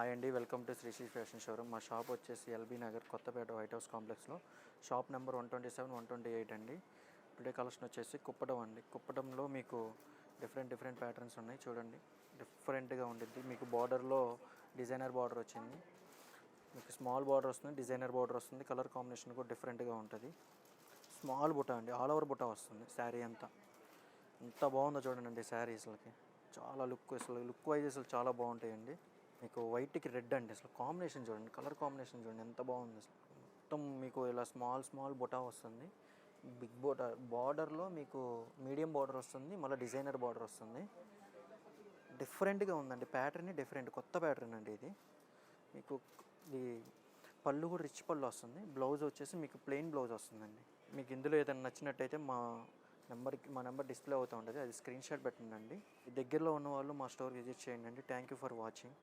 Hi అండి, welcome to Shri fashion showroom. మా shop వచ్చేసి LB Nagar Kothapet white house కాంప్లెక్స్లో షాప్ నెంబర్ 127, 128 అండి. టుడే కలెక్షన్ వచ్చేసి కుప్పడం అండి. కుప్పడంలో మీకు డిఫరెంట్ ప్యాటర్న్స్ ఉన్నాయి చూడండి. డిఫరెంట్గా ఉండిద్ది. మీకు బార్డర్లో డిజైనర్ బార్డర్ వచ్చింది, మీకు స్మాల్ బార్డర్ వస్తుంది, డిజైనర్ బార్డర్ వస్తుంది. కలర్ కాంబినేషన్ కూడా డిఫరెంట్గా ఉంటుంది. స్మాల్ బుట్ట అండి, ఆల్ ఓవర్ బుట్ట వస్తుంది. శారీ అంతా ఎంత బాగుందో చూడండి. శారీ అసలుకి చాలా లుక్ వైజ్ అసలు చాలా బాగుంటాయండి. మీకు వైట్కి రెడ్ అండి, అసలు కాంబినేషన్ చూడండి, కలర్ కాంబినేషన్ చూడండి ఎంత బాగుంది అసలు. మొత్తం మీకు ఇలా స్మాల్ బుటా వస్తుంది. బిగ్ బుటా బార్డర్లో మీకు మీడియం బార్డర్ వస్తుంది, మళ్ళీ డిజైనర్ బార్డర్ వస్తుంది. డిఫరెంట్గా ఉందండి, ప్యాటర్న్ డిఫరెంట్, కొత్త ప్యాటర్న్ అండి ఇది. మీకు ఈ పళ్ళు కూడా రిచ్ పళ్ళు వస్తుంది. బ్లౌజ్ వచ్చేసి మీకు ప్లెయిన్ బ్లౌజ్ వస్తుందండి. మీకు ఇందులో ఏదైనా నచ్చినట్టయితే మా నెంబర్ డిస్ప్లే అవుతూ ఉంటుంది, అది స్క్రీన్ షాట్ పెట్టండి. దగ్గరలో ఉన్న వాళ్ళు మా స్టోర్ విజిట్ చేయండి. Thank you for watching.